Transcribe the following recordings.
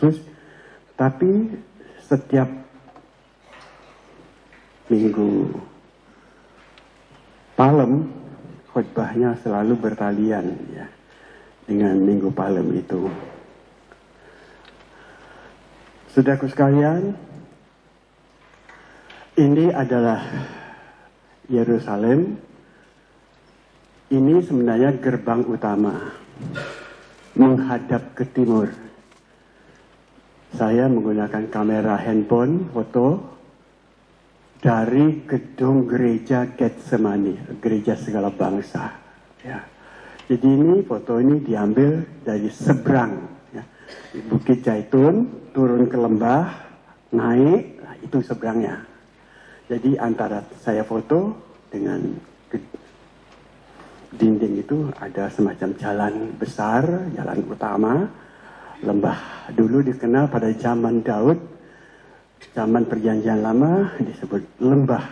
khusus, tapi setiap minggu Palem khotbahnya selalu bertalian ya dengan minggu Palem itu. Saudaraku sekalian, ini adalah Yerusalem. Ini sebenarnya gerbang utama menghadap ke timur. Saya menggunakan kamera handphone foto dari gedung gereja Getsemani, gereja segala bangsa. Ya. Jadi ini foto ini diambil dari seberang, ya. Di Bukit Zaitun, turun ke lembah, naik, nah itu seberangnya. Jadi antara saya foto dengan dinding itu ada semacam jalan besar, jalan utama. Lembah dulu dikenal pada zaman Daud, zaman Perjanjian Lama disebut Lembah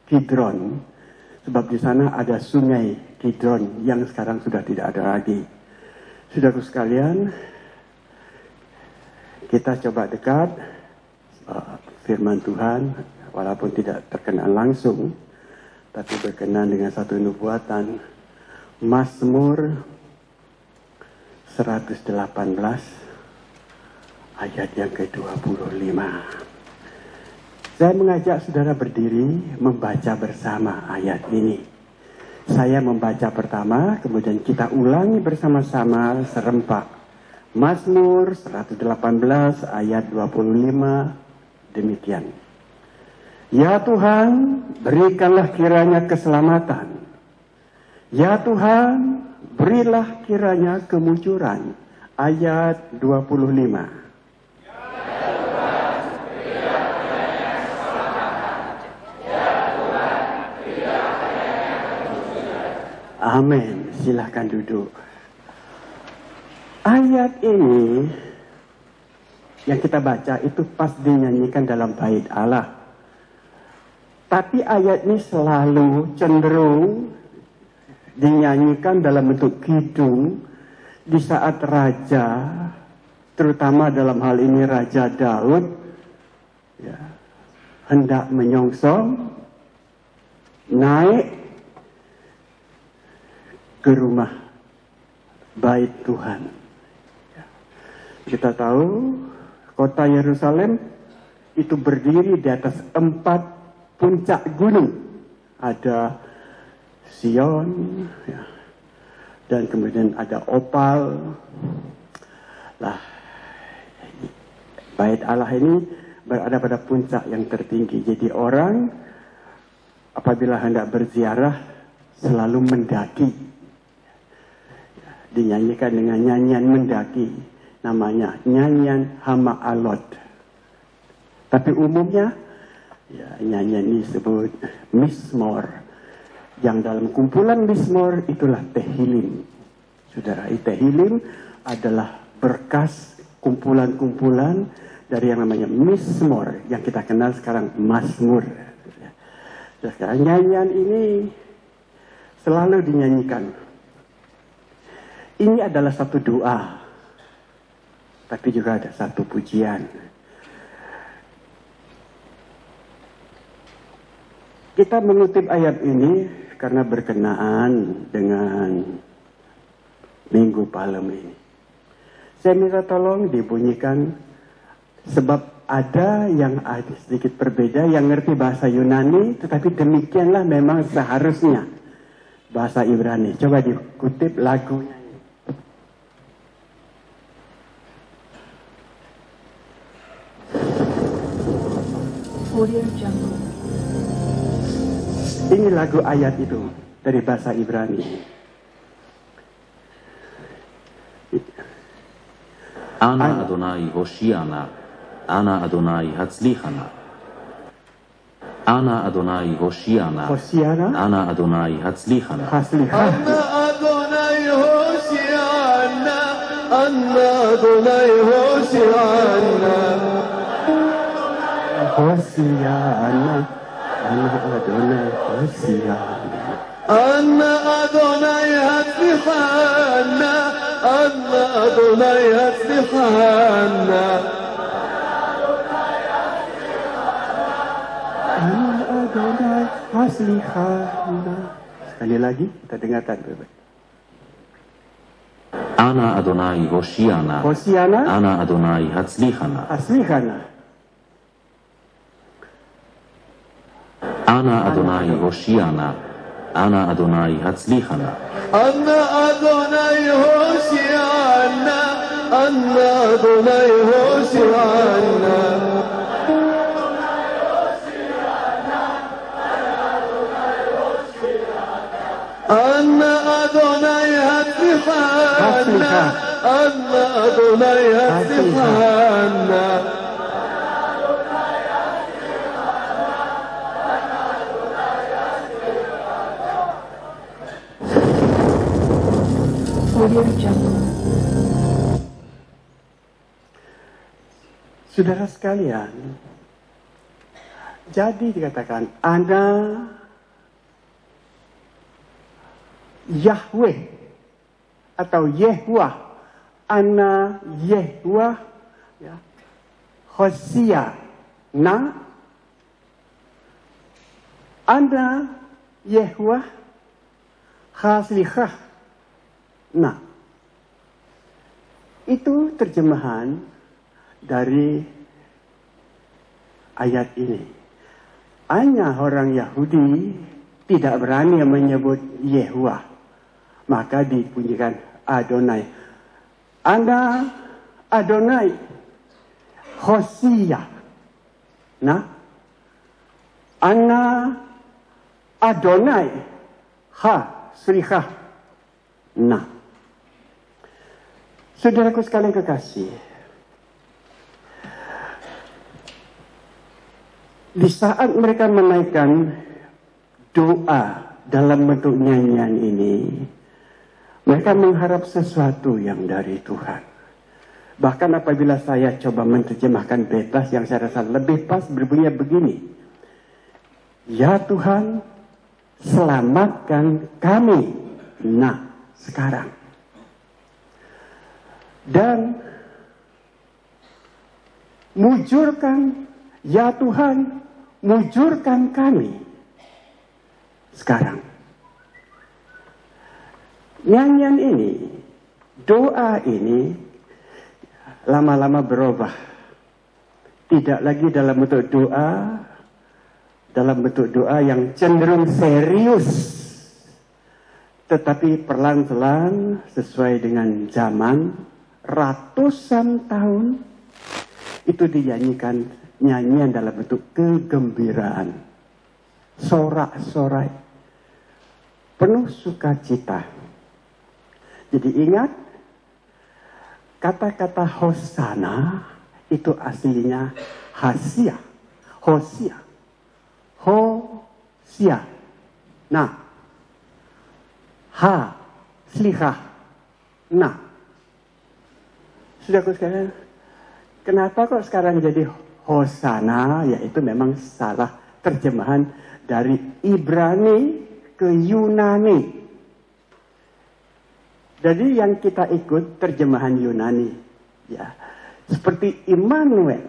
Kidron, sebab di sana ada sungai Kidron yang sekarang sudah tidak ada lagi. Saudaraku sekalian, kita coba dekat firman Tuhan, walaupun tidak terkenal langsung, tapi berkenan dengan satu nubuatan. Mazmur 118 ayat yang ke-25. Saya mengajak saudara berdiri membaca bersama ayat ini. Saya membaca pertama, kemudian kita ulangi bersama-sama serempak. Mazmur 118 ayat 25 demikian. Ya Tuhan, berikanlah kiranya keselamatan. Ya Tuhan, berilah kiranya kemunculan. Ayat 25. Amin. Silahkan duduk. Ayat ini yang kita baca itu pas dinyanyikan dalam bait Allah. Tapi ayat ini selalu cenderung dinyanyikan dalam bentuk kidung di saat raja, terutama dalam hal ini Raja Daud, ya, hendak menyongsong naik ke rumah bait Tuhan. Ya. Kita tahu kota Yerusalem itu berdiri di atas 4 puncak gunung. Ada Sion, ya, dan kemudian ada Opal. Lah, bait Allah ini berada pada puncak yang tertinggi. Jadi orang apabila hendak berziarah selalu mendaki. Dinyanyikan dengan nyanyian mendaki, namanya nyanyian Hama Alot. Tapi umumnya ya, nyanyian ini disebut Mizmor. Yang dalam kumpulan Mizmor itulah Tehillim. Saudara, Tehillim adalah berkas kumpulan-kumpulan dari yang namanya Mizmor, yang kita kenal sekarang Mazmur. Sekarang nyanyian ini selalu dinyanyikan. Ini adalah satu doa, tapi juga ada satu pujian. Kita mengutip ayat ini karena berkenaan dengan Minggu Palem ini. Saya minta tolong dibunyikan, sebab ada yang sedikit berbeda, yang ngerti bahasa Yunani, tetapi demikianlah memang seharusnya bahasa Ibrani. Coba dikutip lagunya. Ini lagu ayat itu dari bahasa Ibrani. Ana Adonai Hoshiana, Ana Adonai Hatzlichana. Ana Adonai Hoshiana, Ana Adonai Hatzlichana. Ana Adonai Hoshiana, Ana Adonai Hoshiana. Hosiana, Ana Adonai Hosiana. Ana Adonai Hatzlichana, Ana Adonai Hatzlichana. Haslihana. Sekali lagi, kita dengarkan baik-baik. Ana Adonai Hoshiana. Hosiana, Ana Adonai Hatzlihana. Haslihana. Ana Adonai Hoshiana. Ana Adonai Hatzlihana. Anna Adonai Hoshiana. Anna Adonai Hoshiana. Anna Adonai Hatzlihana. Anna Adonai Hatzlihana. Saudara sekalian, jadi dikatakan Ana Yahweh atau Yehuwah, Ana Yehuwah, ya, Hosia, Ana Yehuwah, Haslihah. Nah, itu terjemahan dari ayat ini. Hanya orang Yahudi tidak berani menyebut Yehuwah, maka dibunyikan Adonai. Ana Adonai Hosia. Nah, Ana Adonai Haslihah. Nah, saudaraku sekalian kekasih, di saat mereka menaikkan doa dalam bentuk nyanyian ini, mereka mengharap sesuatu yang dari Tuhan. Bahkan apabila saya coba menerjemahkan bebas yang saya rasa lebih pas, berbunyi begini. Ya Tuhan, selamatkan kami. Nah, sekarang. Dan mujurkan, ya Tuhan, mujurkan kami sekarang. Nyanyian ini, doa ini lama-lama berubah. Tidak lagi dalam bentuk doa yang cenderung serius, tetapi perlahan-lahan sesuai dengan zaman, ratusan tahun itu dinyanyikan nyanyian dalam bentuk kegembiraan, sorak-sorai, penuh sukacita. Jadi ingat, kata-kata Hosana itu aslinya Hasia, Hosia, Hosia. Nah, Haslihah. Nah, sudah sekalian, kenapa kok sekarang jadi Hosana? Yaitu memang salah terjemahan dari Ibrani ke Yunani. Jadi yang kita ikut terjemahan Yunani, ya, seperti Immanuel.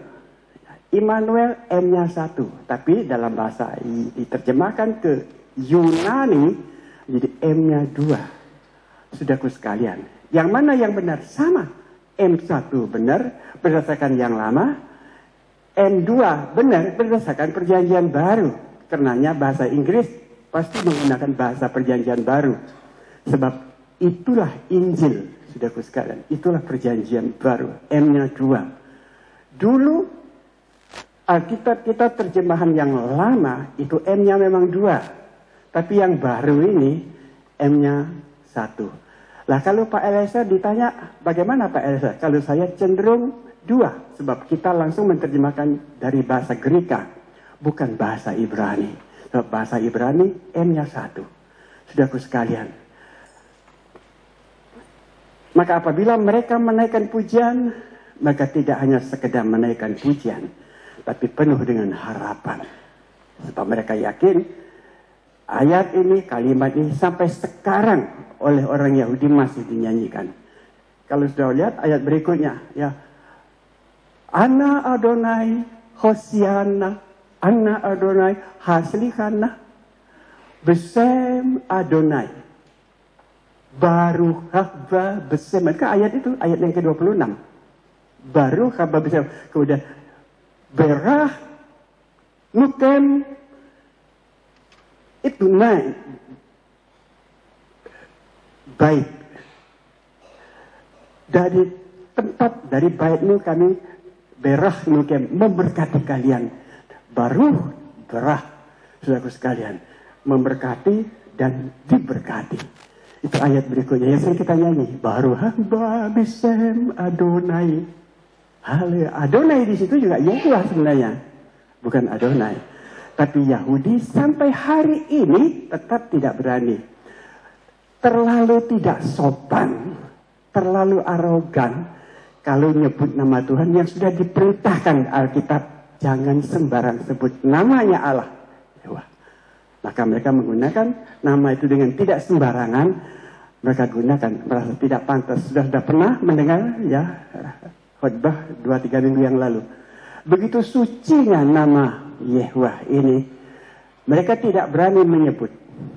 Immanuel M-nya 1, tapi dalam bahasa diterjemahkan ke Yunani jadi M-nya 2. Saudaraku sekalian, yang mana yang benar? Sama. M1 benar berdasarkan yang lama, M2 benar berdasarkan perjanjian baru. Karenanya bahasa Inggris pasti menggunakan bahasa perjanjian baru. Sebab itulah Injil, saudaraku sekalian. Itulah perjanjian baru, M-nya 2. Dulu Alkitab kita terjemahan yang lama itu M-nya memang 2. Tapi yang baru ini M-nya 1. Lah kalau Pak Eliezer ditanya, bagaimana Pak Eliezer? Kalau saya cenderung 2, sebab kita langsung menerjemahkan dari bahasa Greka, bukan bahasa Ibrani. Sebab bahasa Ibrani M-nya 1. Saudaraku sekalian. Maka apabila mereka menaikkan pujian, maka tidak hanya sekedar menaikkan pujian, tapi penuh dengan harapan. Sebab mereka yakin ayat ini, kalimat ini sampai sekarang oleh orang Yahudi masih dinyanyikan. Kalau sudah lihat ayat berikutnya, ya, Ana Adonai Hosiana, Ana Adonai Haslihana, Besem Adonai. Baru haba besem. Maka ayat itu, ayat yang ke-26. Baru haba besem. Kemudian berah nukem itu naik. Baik. Dari tempat, dari baitmu kami berah nukem, memberkati kalian. Baru berah, saudaraku sekalian, memberkati dan diberkati. Itu ayat berikutnya yang sering kita nyanyi. Baru hamba bisem Adonai. Haleluya. Adonai di situ juga Yehuwa sebenarnya, bukan Adonai. Tapi Yahudi sampai hari ini tetap tidak berani. Terlalu tidak sopan, terlalu arogan kalau nyebut nama Tuhan yang sudah diperintahkan Alkitab. Jangan sembarang sebut namanya Allah. Maka mereka menggunakan nama itu dengan tidak sembarangan. Mereka gunakan, merasa tidak pantas. Sudah pernah mendengar ya khotbah 2-3 minggu yang lalu. Begitu sucinya nama Yehuwa ini, mereka tidak berani menyebut.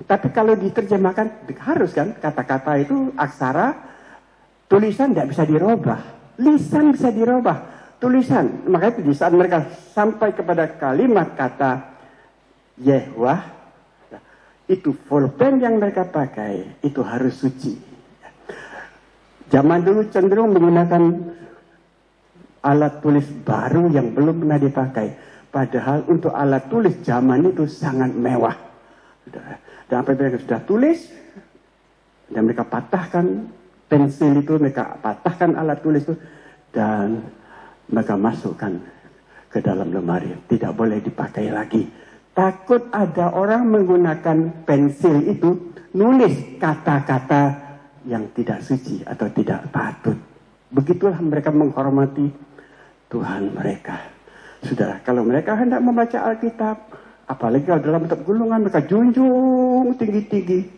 Tapi kalau diterjemahkan, harus kan, kata-kata itu aksara, tulisan tidak bisa dirubah. Lisan bisa dirubah, tulisan. Makanya di saat mereka sampai kepada kalimat kata Yehuwa, itu pulpen yang mereka pakai, itu harus suci. Zaman dulu cenderung menggunakan alat tulis baru yang belum pernah dipakai. Padahal untuk alat tulis zaman itu sangat mewah. Dan apabila mereka sudah tulis, dan mereka patahkan pensil itu, mereka patahkan alat tulis itu, dan mereka masukkan ke dalam lemari. Tidak boleh dipakai lagi. Takut ada orang menggunakan pensil itu, nulis kata-kata yang tidak suci atau tidak patut. Begitulah mereka menghormati Tuhan mereka. Saudara, kalau mereka hendak membaca Alkitab, apalagi kalau dalam bentuk gulungan, mereka junjung tinggi-tinggi,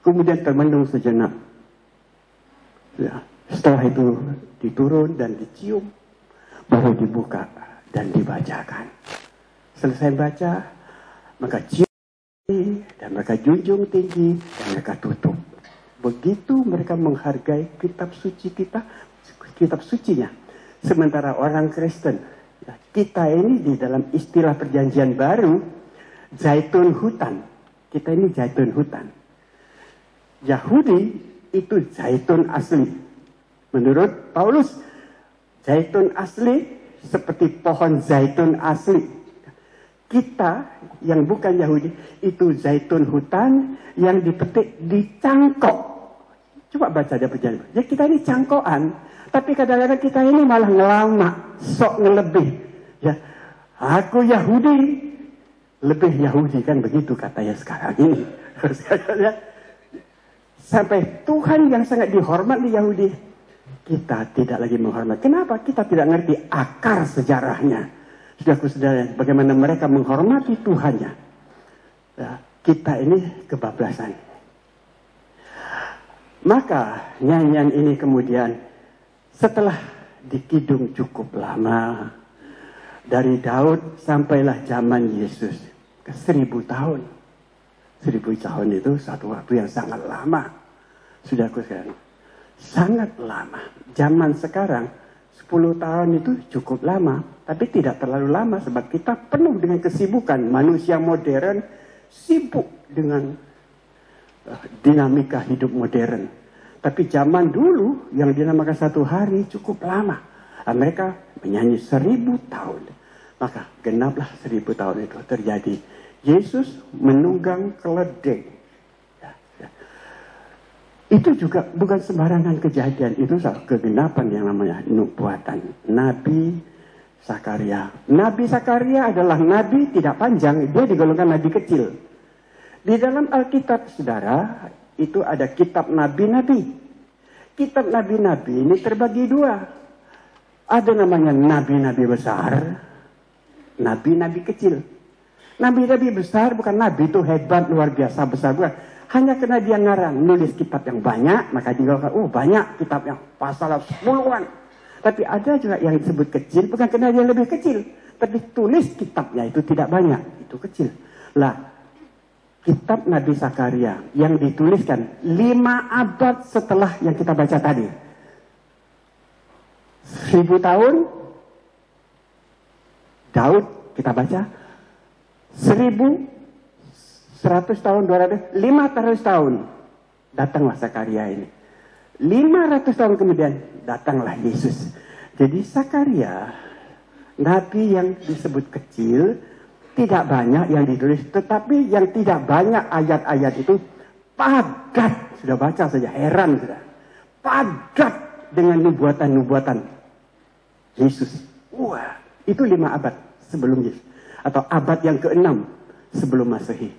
kemudian termenung sejenak. Ya, setelah itu diturun dan dicium, baru dibuka dan dibacakan. Selesai baca, maka cium dan mereka junjung tinggi dan mereka tutup. Begitu mereka menghargai kitab suci kita, kitab sucinya. Sementara orang Kristen, kita ini di dalam istilah perjanjian baru, zaitun hutan. Kita ini zaitun hutan. Yahudi itu zaitun asli. Menurut Paulus, zaitun asli seperti pohon zaitun asli. Kita yang bukan Yahudi itu zaitun hutan yang dipetik di cangkok. Coba baca dia perjanjian. Ya kita ini cangkokan. Tapi kadang-kadang kita ini malah ngelama, sok ngelebih. Ya, aku Yahudi, lebih Yahudi kan begitu katanya sekarang ini. Sampai Tuhan yang sangat dihormat di Yahudi, kita tidak lagi menghormat. Kenapa? Kita tidak ngerti akar sejarahnya. Saudara-saudara, bagaimana mereka menghormati Tuhannya. Ya, kita ini kebablasan. Maka nyanyian ini kemudian setelah dikidung cukup lama, dari Daud sampailah zaman Yesus ke 1000 tahun. 1000 tahun itu satu waktu yang sangat lama. Sudah aku sekalian, sangat lama. Zaman sekarang 10 tahun itu cukup lama, tapi tidak terlalu lama sebab kita penuh dengan kesibukan. Manusia modern sibuk dengan dinamika hidup modern. Tapi zaman dulu yang dinamakan 1 hari cukup lama. Mereka menyanyi 1000 tahun. Maka genaplah 1000 tahun itu terjadi. Yesus menunggang keledai. Itu juga bukan sembarangan kejadian. Itu kegenapan yang namanya nubuatan Nabi Zakaria. Nabi Zakaria adalah nabi tidak panjang. Dia digolongkan nabi kecil. Di dalam Alkitab, saudara, itu ada kitab nabi-nabi. Kitab nabi-nabi ini terbagi 2. Ada namanya nabi-nabi besar, nabi-nabi kecil. Nabi-nabi besar bukan nabi itu hebat, luar biasa, besar. Bukan. Hanya karena dia ngarang, nulis kitab yang banyak, maka digolongkan, oh banyak kitab yang pasal 10-an. Tapi ada juga yang disebut kecil, bukan karena dia lebih kecil. Tapi tulis kitabnya itu tidak banyak, itu kecil. Lah, kitab Nabi Zakaria yang dituliskan 5 abad setelah yang kita baca tadi. 1000 tahun Daud kita baca, 1100 tahun, 200, 500 tahun datanglah Zakaria ini. 500 tahun kemudian datanglah Yesus. Jadi Zakaria, nabi yang disebut kecil, tidak banyak yang ditulis, tetapi yang tidak banyak ayat-ayat itu padat. Sudah baca saja, heran sudah. Padat dengan nubuatan-nubuatan Yesus. Wah, itu 5 abad sebelum Yesus. Atau abad yang ke-6 sebelum Masehi.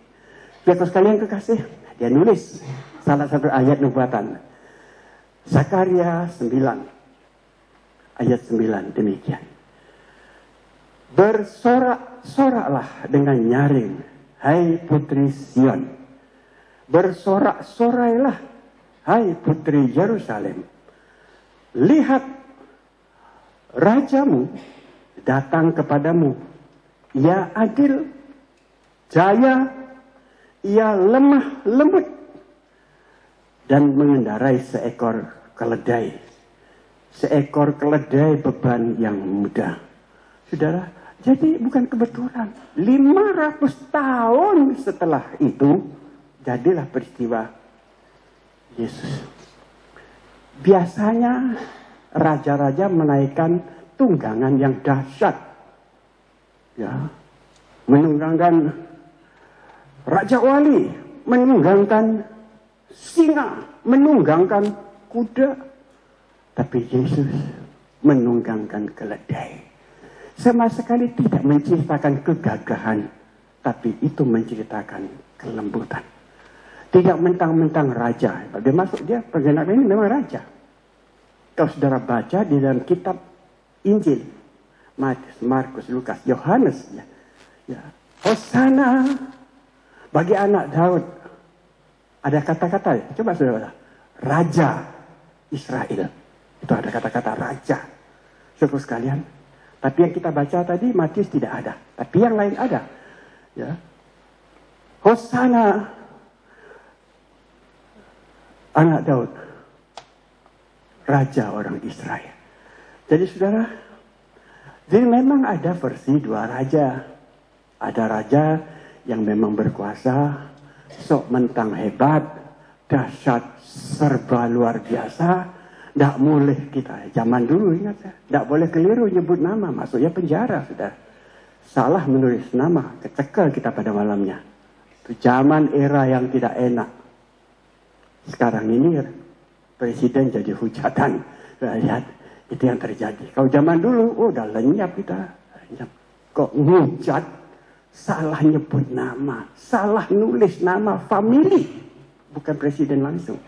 Saudara sekalian kekasih, dia nulis salah satu ayat nubuatan. Zakaria 9, ayat 9 demikian. Bersorak-soraklah dengan nyaring, hai putri Sion. Bersorak-sorailah, hai putri Yerusalem. Lihat, rajamu datang kepadamu. Ia adil, jaya, ia lemah lembut, dan mengendarai seekor keledai. Seekor keledai beban yang mudah. Saudara, jadi bukan kebetulan. 500 tahun setelah itu, jadilah peristiwa Yesus. Biasanya raja-raja menaikkan tunggangan yang dahsyat. Ya, menunggangkan Raja Wali, menunggangkan singa, menunggangkan kuda. Tapi Yesus menunggangkan keledai. Sama sekali tidak menceritakan kegagahan, tapi itu menceritakan kelembutan. Tidak mentang-mentang raja. Dia masuk, dia penggenapan ini memang raja. Kalau saudara baca di dalam kitab Injil, Matius, Markus, Lukas, Yohanes, ya. Hosana bagi anak Daud. Ada kata-kata, coba saudara, Raja Israel. Itu ada kata-kata raja. Saudara sekalian, tapi yang kita baca tadi Matius tidak ada, tapi yang lain ada. Ya. Hosana anak Daud, raja orang Israel. Jadi saudara, jadi memang ada versi 2 raja. Ada raja yang memang berkuasa, sok mentang hebat, dahsyat, serba luar biasa. Tidak boleh kita, zaman dulu ingat ya, tidak boleh keliru nyebut nama, maksudnya penjara sudah. Salah menulis nama, kecekel kita pada malamnya. Itu zaman era yang tidak enak. Sekarang ini presiden jadi hujatan. Lihat, itu yang terjadi. Kalau zaman dulu, udah lenyap kita. Lenyap. Kok ngujat, salah nyebut nama, salah nulis nama famili, bukan presiden langsung.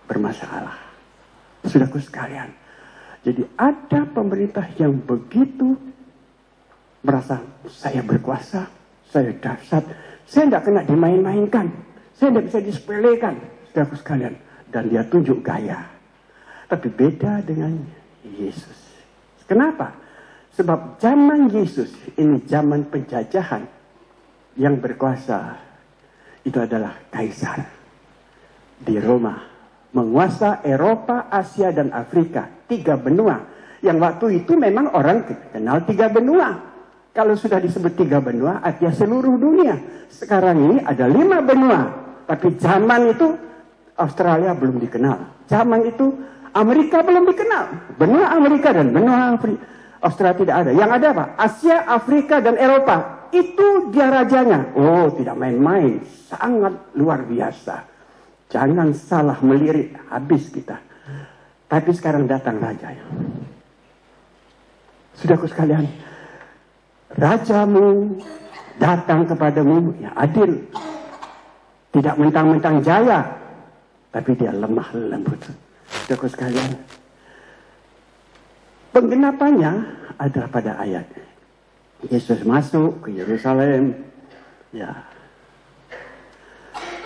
Bermasalah. Saudaraku sekalian. Jadi ada pemerintah yang begitu merasa saya berkuasa, saya dahsyat, saya tidak kena dimain-mainkan, saya tidak bisa disepelekan, saudaraku sekalian. Dan dia tunjuk gaya. Tapi beda dengan Yesus. Kenapa? Sebab zaman Yesus ini zaman penjajahan. Yang berkuasa itu adalah kaisar di Roma. Menguasa Eropa, Asia, dan Afrika. 3 benua. Yang waktu itu memang orang kenal 3 benua. Kalau sudah disebut 3 benua, artinya seluruh dunia. Sekarang ini ada 5 benua. Tapi zaman itu Australia belum dikenal. Zaman itu Amerika belum dikenal. Benua Amerika dan benua Australia tidak ada. Yang ada apa? Asia, Afrika, dan Eropa. Itu dia rajanya. Oh, tidak main-main. Sangat luar biasa. Jangan salah melirik. Habis kita. Tapi sekarang datang rajanya. Saudaraku sekalian. Rajamu datang kepadamu. Ya, adil. Tidak mentang-mentang jaya. Tapi dia lemah lembut. Saudaraku sekalian. Penggenapannya adalah pada ayat. Yesus masuk ke Yerusalem. Ya.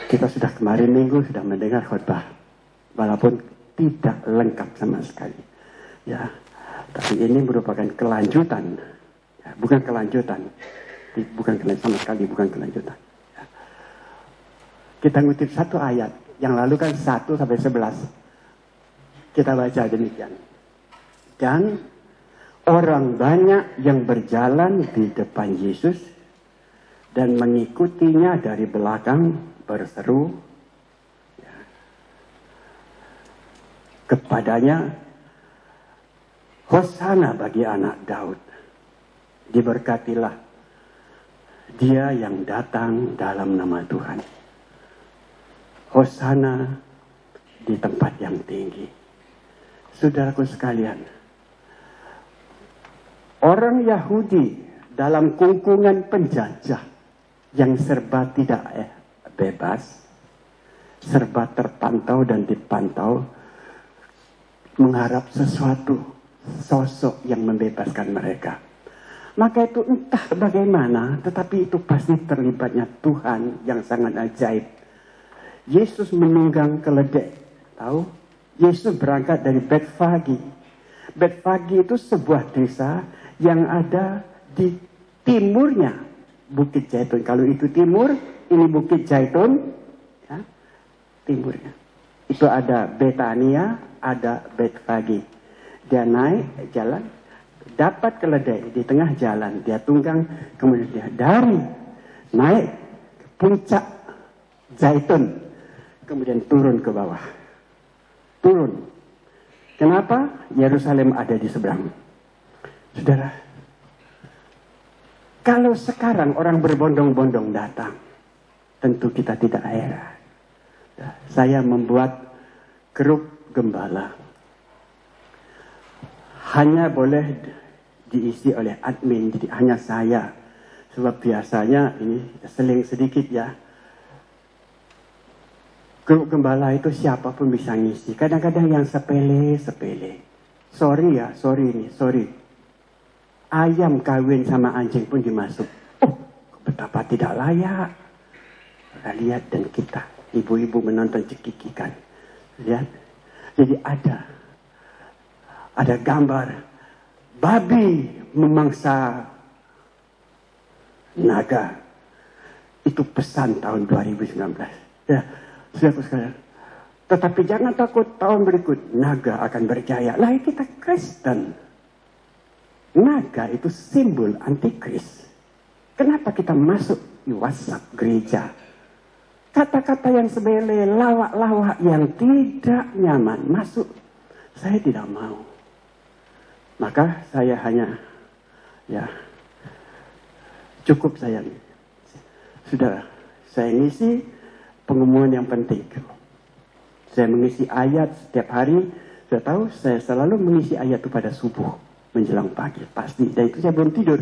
Kita sudah kemarin minggu sudah mendengar khotbah. Walaupun tidak lengkap sama sekali. Ya. Tapi ini merupakan kelanjutan. Ya, bukan kelanjutan. Bukan kelanjutan sama sekali, bukan kelanjutan. Ya. Kita ngutip satu ayat, yang lalu kan 1 sampai 11. Kita baca demikian. Dan orang banyak yang berjalan di depan Yesus dan mengikutinya dari belakang berseru kepadanya, Hosana bagi anak Daud. Diberkatilah dia yang datang dalam nama Tuhan. Hosana di tempat yang tinggi. Saudaraku sekalian, orang Yahudi dalam kungkungan penjajah yang serba tidak bebas, serba terpantau dan dipantau, mengharap sesuatu, sosok yang membebaskan mereka. Maka itu entah bagaimana, tetapi itu pasti terlibatnya Tuhan yang sangat ajaib. Yesus menunggang keledai, tahu? Yesus berangkat dari Betfagi. Betfagi itu sebuah desa yang ada di timurnya Bukit Zaitun. Kalau itu timur, ini Bukit Zaitun, ya, timurnya. Itu ada Betania, ada Betfagi. Dia naik jalan, dapat keledai di tengah jalan, dia tunggang, kemudian dia dari naik ke puncak Zaitun, kemudian turun ke bawah. Turun. Kenapa? Yerusalem ada di seberang. Saudara, kalau sekarang orang berbondong-bondong datang, tentu kita tidak heran. Saya membuat grup gembala. Hanya boleh diisi oleh admin, jadi hanya saya. Sebab biasanya ini seling sedikit ya. Grup gembala itu siapapun bisa ngisi. Kadang-kadang yang sepele-sepele. Sorry. Ayam kawin sama anjing pun dimasuk. Oh, betapa tidak layak. Lihat dan kita, ibu-ibu menonton cekikikan. Lihat. Jadi ada gambar babi memangsa naga. Itu pesan tahun 2019. Ya. Saudara sekalian, tetapi jangan takut, tahun berikut naga akan berjaya. Lah kita Kristen. Naga itu simbol antikris. Kenapa kita masuk di WhatsApp gereja? Kata-kata yang sepele, lawak-lawak yang tidak nyaman masuk. Saya tidak mau. Maka saya hanya, ya, cukup saya. Sudah, saya ngisi pengumuman yang penting. Saya mengisi ayat setiap hari. Sudah tahu, saya selalu mengisi ayat itu pada subuh menjelang pagi, pasti. Dan itu saya belum tidur.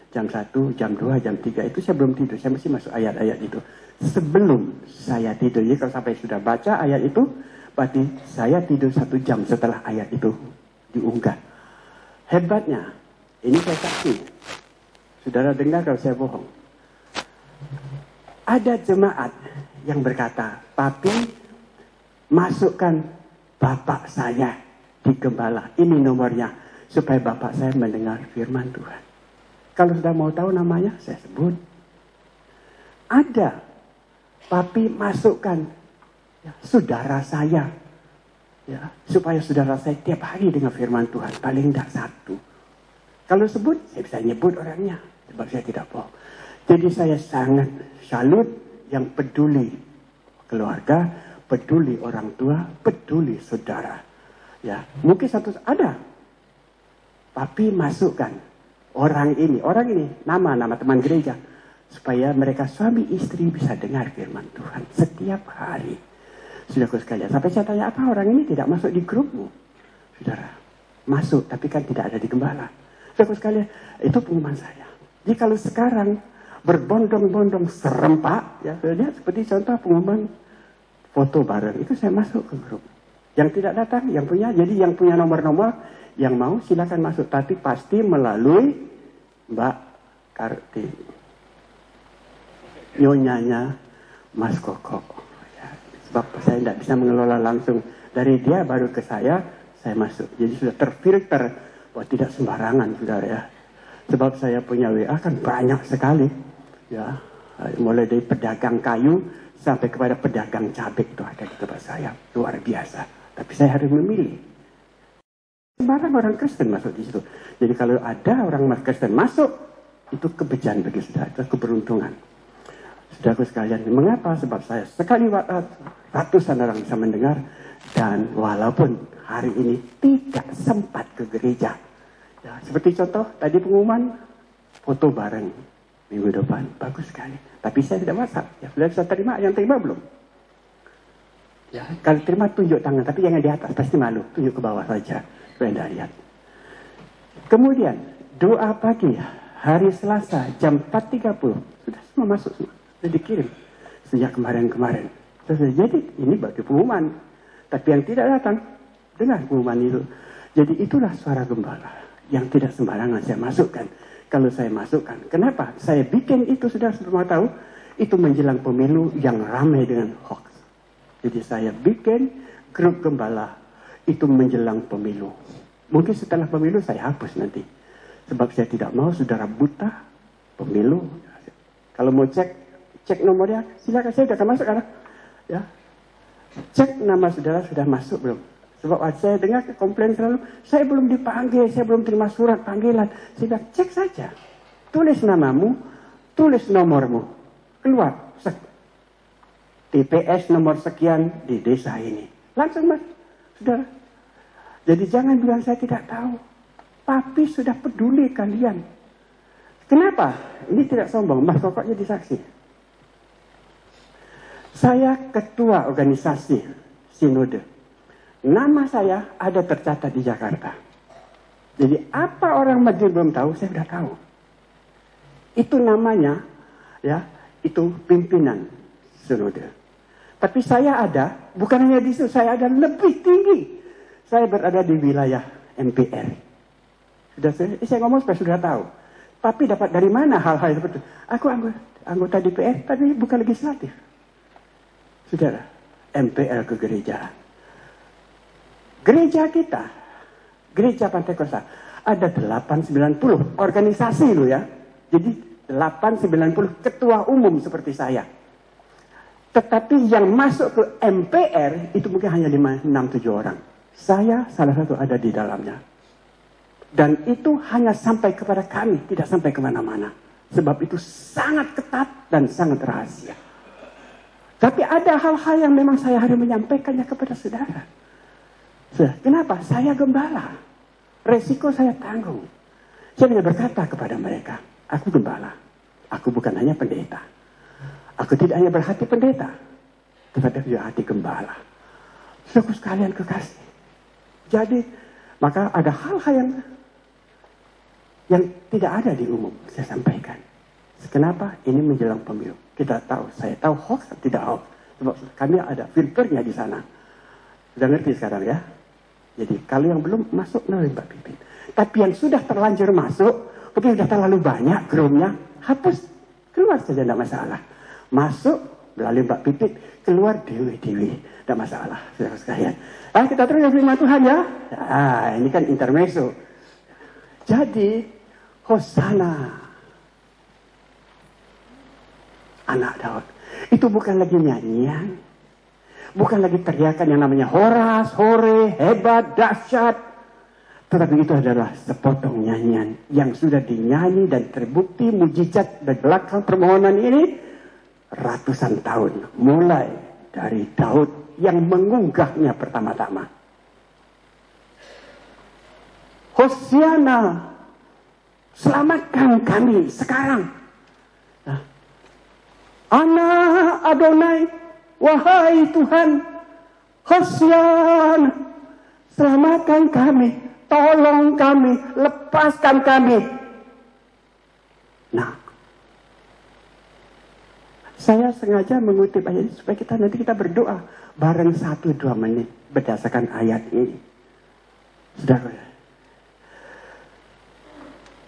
Jam 1, jam 2, jam 3 itu saya belum tidur. Saya mesti masuk ayat-ayat itu sebelum saya tidur. Jadi kalau sampai sudah baca ayat itu, berarti saya tidur 1 jam setelah ayat itu diunggah. Hebatnya, ini saya saksi. Saudara dengar kalau saya bohong. Ada jemaat yang berkata, Papi, masukkan bapak saya di gembala. Ini nomornya, supaya bapak saya mendengar firman Tuhan. Kalau sudah mau tahu namanya, saya sebut. Ada, Papi masukkan ya, saudara saya. Ya, supaya saudara saya tiap hari dengar firman Tuhan. Paling tidak 1. Kalau sebut, saya bisa nyebut orangnya. Sebab saya tidak bohong. Jadi saya sangat salut yang peduli keluarga, peduli orang tua, peduli saudara. Ya, mungkin ada. Tapi masukkan orang ini, nama teman gereja, supaya mereka suami istri bisa dengar firman Tuhan setiap hari. Saudaraku sekalian, sampai saya tanya, apa orang ini tidak masuk di grupmu? Saudara, masuk, tapi kan tidak ada di gembala. Saudaraku sekalian, itu pengumuman saya. Jadi kalau sekarang berbondong-bondong serempak, ya, lihat seperti contoh pengumuman foto bareng, itu saya masuk ke grup. Yang tidak datang, yang punya, jadi yang punya nomor-nomor, yang mau silakan masuk, tapi pasti melalui Mbak Kartini, nyonyanya Mas Koko. Ya, sebab saya tidak bisa mengelola langsung dari dia baru ke saya masuk. Jadi sudah terfilter, bahwa tidak sembarangan, saudara ya. Sebab saya punya WA kan banyak sekali. Ya, Mulai dari pedagang kayu sampai kepada pedagang cabai itu ada di tempat saya. Luar biasa. Tapi saya harus memilih. Sembarang orang Kristen masuk di situ. Jadi kalau ada orang Kristen masuk, itu kebenaran bagi saudara, itu keberuntungan. Saudaraku sekalian, mengapa? Sebab saya sekali ratusan orang bisa mendengar, dan walaupun hari ini tidak sempat ke gereja. Ya, seperti contoh tadi pengumuman foto bareng minggu depan, bagus sekali. Tapi saya tidak WhatsApp. Ya, sudah bisa terima, yang terima belum? Ya, kalau terima tunjuk tangan, tapi jangan di atas, pasti malu. Tunjuk ke bawah saja. Anda lihat. Kemudian doa pagi hari Selasa jam 4.30 sudah semua masuk semua, sudah dikirim sejak kemarin-kemarin. Jadi ini bagi pengumuman, tapi yang tidak datang dengar pengumuman itu. Jadi itulah suara gembala yang tidak sembarangan saya masukkan. Kalau saya masukkan, kenapa? Saya bikin itu sudah semua tahu, itu menjelang pemilu yang ramai dengan hoax. Jadi saya bikin grup gembala itu menjelang pemilu. Mungkin setelah pemilu saya hapus nanti. Sebab saya tidak mau saudara buta pemilu. Kalau mau cek nomornya, silakan, saya sudah masuk kan? Ya. Cek nama saudara sudah masuk belum? Sebab saya dengar komplain selalu, saya belum dipanggil, saya belum terima surat panggilan. Saya bilang, cek saja. Tulis namamu, tulis nomormu. Keluar. TPS nomor sekian di desa ini. Langsung mas, saudara. Jadi jangan bilang saya tidak tahu. Papi sudah peduli kalian. Kenapa? Ini tidak sombong. Mas Kokok jadi saksi. Saya ketua organisasi Sinode. Nama saya ada tercatat di Jakarta. Jadi apa orang Madrid belum tahu, saya sudah tahu. Itu namanya, ya, itu pimpinan Sinode. Tapi saya ada, bukan hanya di situ, saya ada lebih tinggi. Saya berada di wilayah MPR. Sudah saya ngomong supaya sudah tahu. Tapi dapat dari mana hal-hal seperti itu? Aku anggota DPR, tapi bukan legislatif. Saudara, MPR kegerejaan. Gereja kita, Gereja Pantai Kosta, ada 890 organisasi loh ya. Jadi 890 ketua umum seperti saya. Tetapi yang masuk ke MPR itu mungkin hanya 5, 6, 7 orang. Saya salah satu ada di dalamnya. Dan itu hanya sampai kepada kami, tidak sampai kemana-mana. Sebab itu sangat ketat dan sangat rahasia. Tapi ada hal-hal yang memang saya harus menyampaikannya kepada saudara. Kenapa? Saya gembala. Resiko saya tanggung. Saya hanya berkata kepada mereka, aku gembala. Aku bukan hanya pendeta. Aku tidak hanya berhati pendeta, tetapi juga hati gembala. Saudaraku sekalian kekasih. Jadi, maka ada hal-hal yang tidak ada di umum, saya sampaikan. Kenapa? Ini menjelang pemilu. Kita tahu, saya tahu hoax atau tidak hoax. Sebab kami ada filternya di sana. Sudah ngerti sekarang ya? Jadi, kalau yang belum masuk, melalui Mbak Pipin. Tapi yang sudah terlanjur masuk, mungkin sudah terlalu banyak grupnya, hapus, keluar saja, tidak masalah. Masuk, melalui Mbak Pipin, keluar dewi-dewi, tidak masalah, saudara sekalian. Kita terus firman Tuhan ya. Ini kan intermezzo. Jadi, Hosana, anak Daud. Itu bukan lagi nyanyian. Bukan lagi teriakan yang namanya horas, hore, hebat, dahsyat. Tetapi itu adalah sepotong nyanyian yang sudah dinyanyi dan terbukti mujizat di belakang permohonan ini ratusan tahun. Mulai dari Daud yang mengunggahnya pertama-tama. Hosiana, selamatkan kami sekarang. Ana Adonai, wahai Tuhan, Hosiana, selamatkan kami, tolong kami, lepaskan kami. Nah, saya sengaja mengutip ayat ini supaya nanti kita berdoa bareng 1-2 menit berdasarkan ayat ini. Saudara,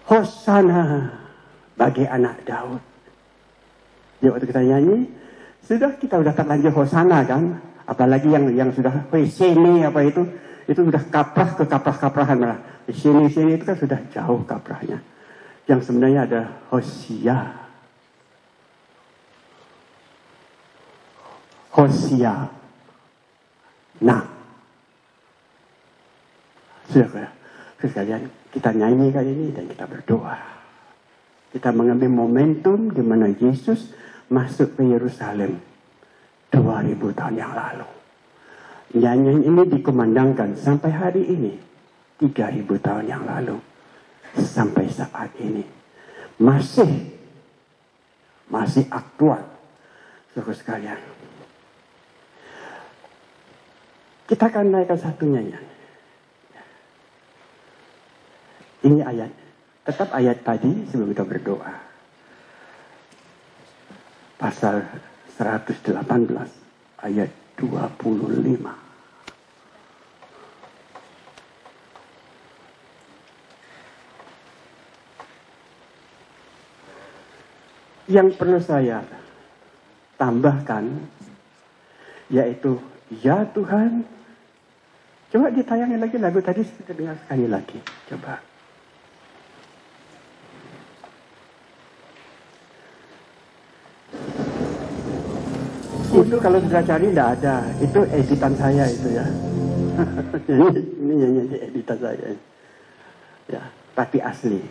Hosana bagi anak Daud. Ya, waktu kita nyanyi, kita sudah terlanjur Hosana kan, apalagi yang sudah sini apa itu sudah kaprah ke kaprah-kaprahan malah. Sini itu kan sudah jauh kaprahnya. Yang sebenarnya ada Hosia. Hosea. Nah, sudah sekalian, kita nyanyi kali ini dan kita berdoa. Kita mengambil momentum di mana Yesus masuk ke Yerusalem 2000 tahun yang lalu. Nyanyian ini dikumandangkan sampai hari ini, 3000 tahun yang lalu, sampai saat ini. Masih aktual, saudara sekalian. Kita akan naikkan satu nyanyian. Ini ayat, tetap ayat tadi sebelum kita berdoa. Pasal 118 ayat 25. Yang perlu saya tambahkan yaitu ya Tuhan. Coba ditayangin lagi lagu tadi, kita dengar sekali lagi. Coba. Itu kalau sudah cari tidak ada. Itu editan saya itu ya. ini yang editan saya. Ya, tapi asli.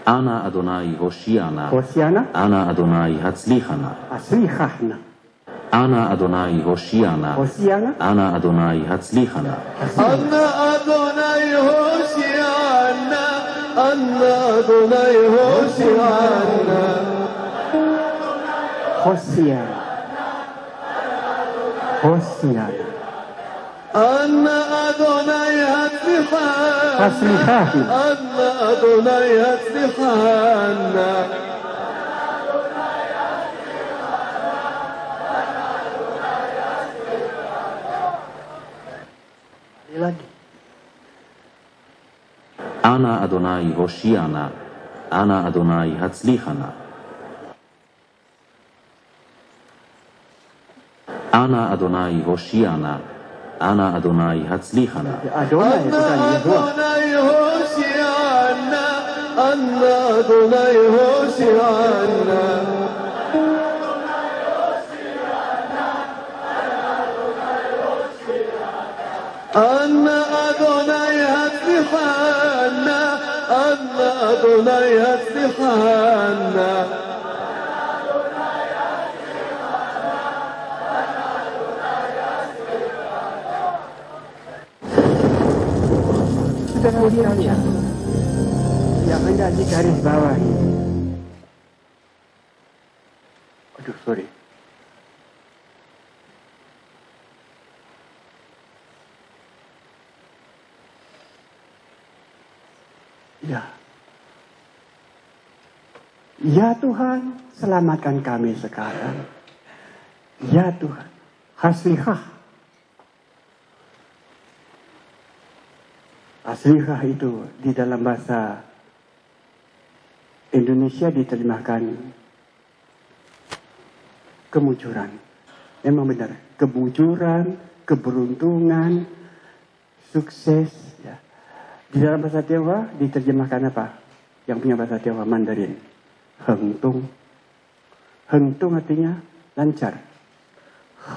Ana Adonai Hoshiana. Hoshiana. Ana Adonai Hatzlichana. Hatzlichana. Ana Adonai Hoshiana. Hoshiana. Ana Adonai Hatzlichana. Ana Adonai Hoshiana. Ana Adonai Hoshiana. Hoshiana. Hoshiana. Ana Adonai Hatzlichana. Hatzlichana. Ana Adonai Hatzlichana. Lagi. Ana Adonai Hoshiana. Ana Adonai Hatzlichana. Ana Adonai Hoshiana. Ana Adonai Hatzlichana. Adonai bukan Yehovah. Adonai Hoshiana. Ana Adonai Hoshiana. Ana Adonai Hatzlichana. Ana Adonai Hatzlichana. Sudah sekalian, yang hendak di garis bawah. Aduh, sorry. Ya. Ya Tuhan, selamatkan kami sekarang. Ya Tuhan, Haslihah. Haslihah itu di dalam bahasa Indonesia diterjemahkan kemujuran. Memang benar, kemujuran, keberuntungan, sukses. Ya. Di dalam bahasa Tionghoa diterjemahkan apa? Yang punya bahasa Tionghoa Mandarin. Hengtung. Hengtung artinya lancar.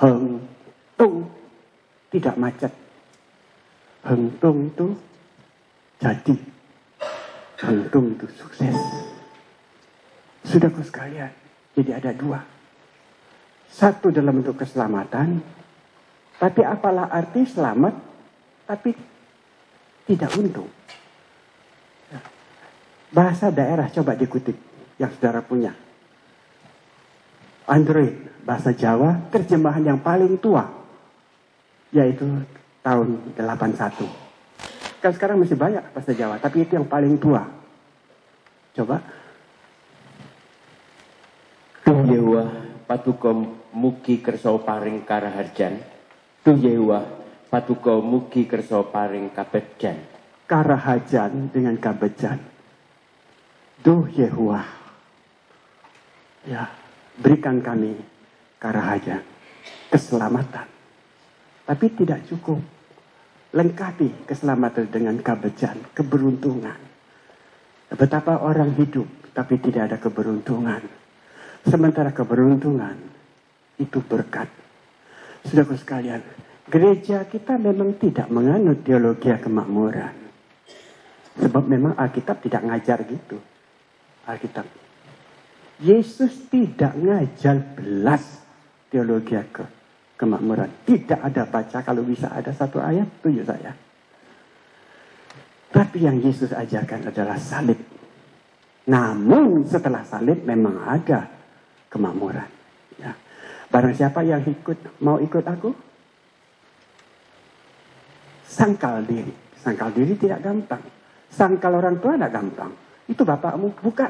Hengtung tidak macet. Hengtung itu jadi. Hengtung itu sukses. Saudaraku sekalian, jadi ada dua. Satu dalam bentuk keselamatan, tapi apalah arti selamat, tapi tidak untung. Bahasa daerah coba dikutip yang saudara punya. Android, bahasa Jawa, terjemahan yang paling tua, yaitu tahun 81. Kan sekarang masih banyak bahasa Jawa, tapi itu yang paling tua. Coba. Tuh Yehuwa patuko mugi kersa paring karaharjan. Tuh Yehuwa patuko mugi kersa paring kabegjan. Karahajan dengan kabejan. Duh Yehuwa. Ya, berikan kami karahajan, keselamatan. Tapi tidak cukup. Lengkapi keselamatan dengan kabejan, keberuntungan. Betapa orang hidup tapi tidak ada keberuntungan. Sementara keberuntungan itu berkat. Saudara sekalian, gereja kita memang tidak menganut teologi kemakmuran. Sebab memang Alkitab tidak ngajar gitu. Alkitab. Yesus tidak ngajar belas teologi kemakmuran. Tidak ada, baca kalau bisa ada satu ayat, tunjuk saya. Tapi yang Yesus ajarkan adalah salib. Namun setelah salib memang ada kemakmuran. Ya. Barang siapa yang mau ikut aku, sangkal diri. Sangkal diri tidak gampang. Sangkal orang tua tidak gampang. Itu bapakmu, bukan.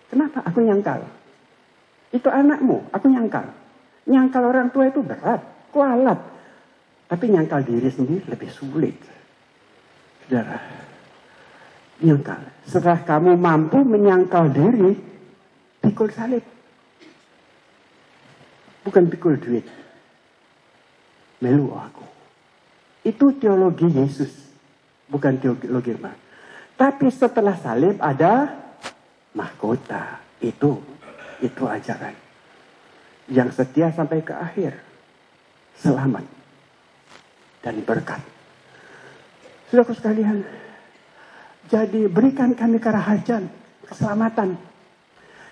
Kenapa aku nyangkal? Itu anakmu, aku nyangkal. Nyangkal orang tua itu berat, kualat. Tapi nyangkal diri sendiri lebih sulit. Saudara, nyangkal. Setelah kamu mampu menyangkal diri, pikul salib. Bukan pikul duit. Melu aku. Itu teologi Yesus. Bukan teologi Roma. Tapi setelah salib ada mahkota. Itu ajaran. Yang setia sampai ke akhir. Selamat. Dan berkat. Saudaraku sekalian. Jadi berikan kami kerahajan. Keselamatan.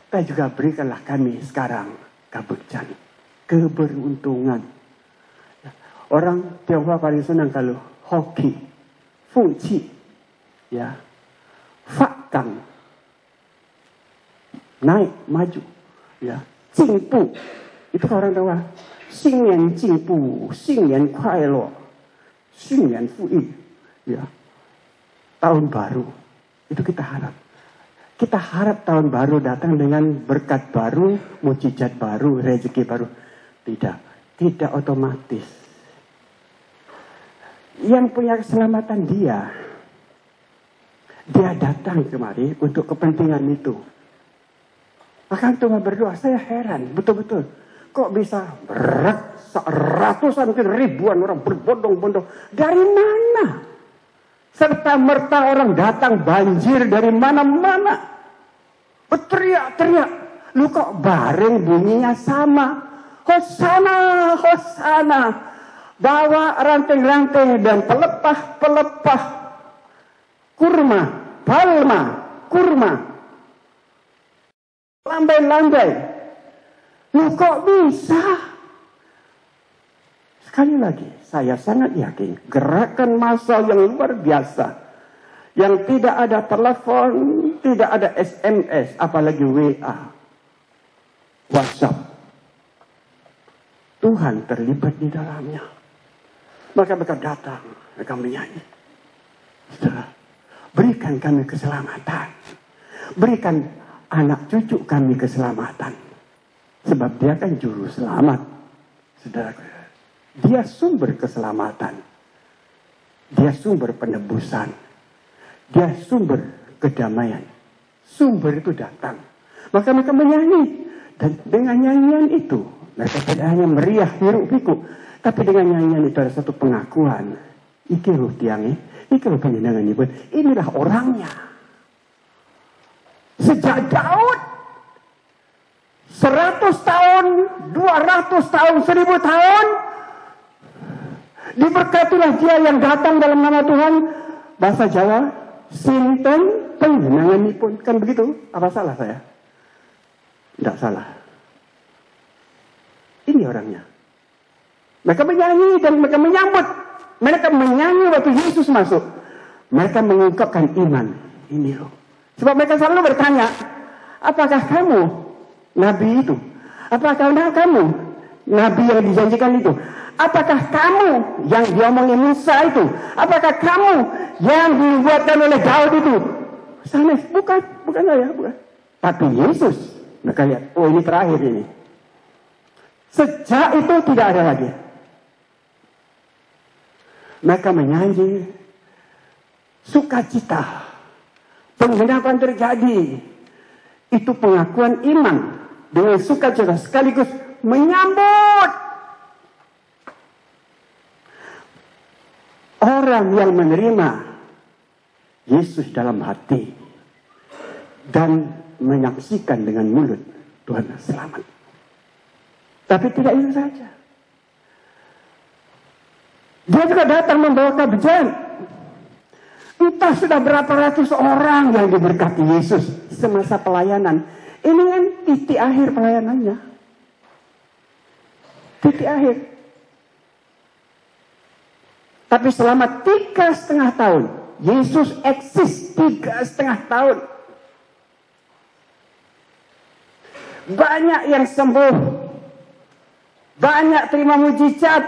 Dan juga berikanlah kami sekarang keberuntungan. Keberuntungan. Orang Tionghoa paling senang kalau hoki. Fuji. Ya. Fakang. Naik, maju. Ya. Jingpu. Itu orang Tionghoa. Xingnian jingpu. Xingnian kuailo. Xingnian fuyi. Ya. Tahun baru. Itu kita harap. Kita harap tahun baru datang dengan berkat baru, mujizat baru, rezeki baru. Tidak otomatis. Yang punya keselamatan dia datang kemari untuk kepentingan itu. Akan cuma berdoa, saya heran, betul-betul. Kok bisa ratusan, mungkin ribuan orang berbondong-bondong. Dari mana? Serta merta orang datang banjir dari mana-mana. Berteriak-teriak. Lu kok bareng bunyinya sama. Hosana, Hosana. Bawa ranting-ranting dan pelepah-pelepah. Kurma, palma, kurma. Lambai-lambai. Lu kok bisa? Sekali lagi, saya sangat yakin gerakan massa yang luar biasa, yang tidak ada telepon, tidak ada SMS, apalagi WA, WhatsApp. Tuhan terlibat di dalamnya. Maka mereka datang, mereka menyanyi. Saudara, berikan kami keselamatan. Berikan anak cucu kami keselamatan. Sebab dia kan juru selamat. Saudara, dia sumber keselamatan. Dia sumber penebusan. Dia sumber kedamaian. Sumber itu datang. Maka mereka menyanyi. Dan dengan nyanyian itu, mereka tidak hanya meriah, hiruk pikuk. Tapi dengan nyanyian itu ada satu pengakuan. Iki loh tiangnya. Iki loh penjenengan ibu. Inilah orangnya. Sejak Daud. 100 tahun, 200 tahun, 1000 tahun. Diberkatilah dia yang datang dalam nama Tuhan. Bahasa Jawa, sinten panjenenganipun. Kan begitu? Apa salah saya? Tidak salah. Ini orangnya. Mereka menyanyi dan mereka menyambut. Mereka menyanyi waktu Yesus masuk. Mereka mengungkapkan iman. Ini loh. Sebab mereka selalu bertanya, apakah kamu Nabi itu? Apakah kamu Nabi yang dijanjikan itu? Apakah kamu yang diomongin Musa itu? Apakah kamu yang dibuatkan oleh Daud itu? Sanes, bukan saya, bukan. Tapi Yesus, mereka lihat, oh ini terakhir ini. Sejak itu tidak ada lagi. Mereka menyanyi sukacita. Penggenapan terjadi. Itu pengakuan iman dengan sukacita sekaligus menyambut orang yang menerima Yesus dalam hati dan menyaksikan dengan mulut Tuhan selamat. Tapi tidak itu saja. Dia juga datang membawa kebejan. Entah sudah berapa ratus orang yang diberkati Yesus semasa pelayanan. Ini kan titik akhir pelayanannya. Titik akhir. Tapi selama 3,5 tahun, Yesus eksis 3,5 tahun. Banyak yang sembuh. Banyak terima mujizat.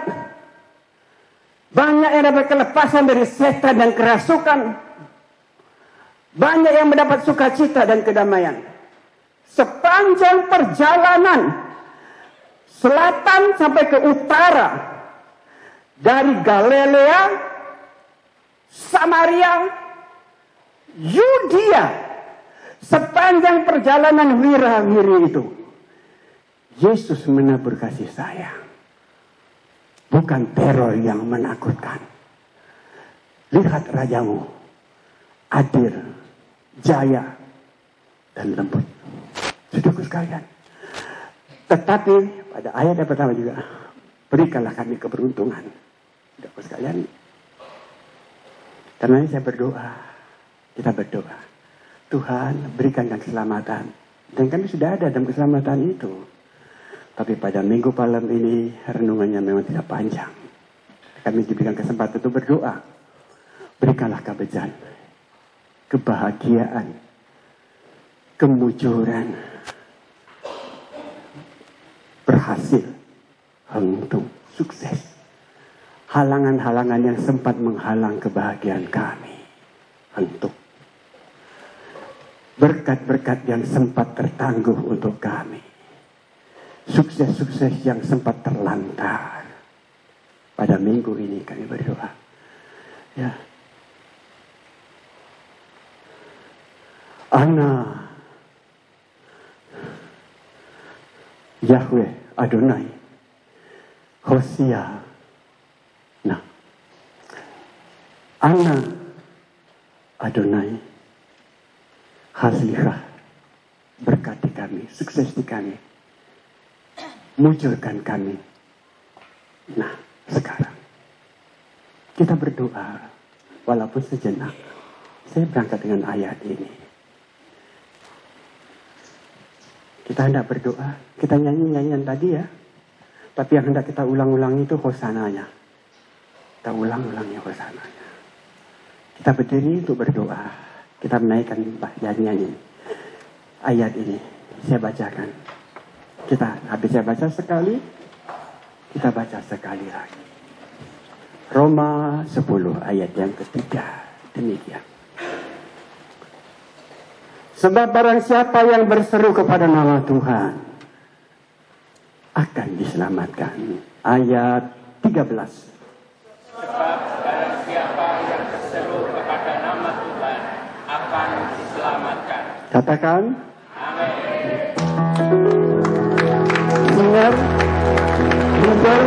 Banyak yang dapat kelepasan dari setan dan kerasukan. Banyak yang mendapat sukacita dan kedamaian. Sepanjang perjalanan selatan sampai ke utara, dari Galilea, Samaria, Yudea, sepanjang perjalanan wira-wiri itu, Yesus menabur kasih sayang. Bukan teror yang menakutkan. Lihat rajamu, adil, jaya, dan lembut. Saudaraku sekalian. Tetapi pada ayat yang pertama juga, berikanlah kami keberuntungan. Saudaraku sekalian. Karena ini saya berdoa, kita berdoa. Tuhan berikan keselamatan. Dan kami sudah ada dalam keselamatan itu. Tapi pada minggu malam ini renungannya memang tidak panjang. Kami diberikan kesempatan untuk berdoa. Berikanlah kebejan, kebahagiaan, kemujuran, berhasil, untung, sukses. Halangan-halangan yang sempat menghalang kebahagiaan kami, untuk berkat-berkat yang sempat tertangguh untuk kami. Sukses-sukses yang sempat terlantar. Pada minggu ini kami berdoa. Ya. Ana Yahweh Adonai Hosea. Nah. Ana Adonai Hasliha. Berkati kami, sukses di kami. Munculkan kami. Nah, sekarang kita berdoa walaupun sejenak. Saya berangkat dengan ayat ini. Kita hendak berdoa, kita nyanyi-nyanyian tadi ya. Tapi yang hendak kita ulang-ulang itu hosananya. Kita ulang-ulangnya hosananya. Kita berdiri untuk berdoa. Kita menaikkan nyanyi ayat ini. Saya bacakan. Kita habis saya baca sekali, kita baca sekali lagi. Roma 10 ayat yang ketiga. Demikian. Sebab barang siapa yang berseru kepada nama Tuhan akan diselamatkan. Ayat 13. Sebab barang siapa yang berseru kepada nama Tuhan akan diselamatkan. Katakan. Amin. Dengar, leader,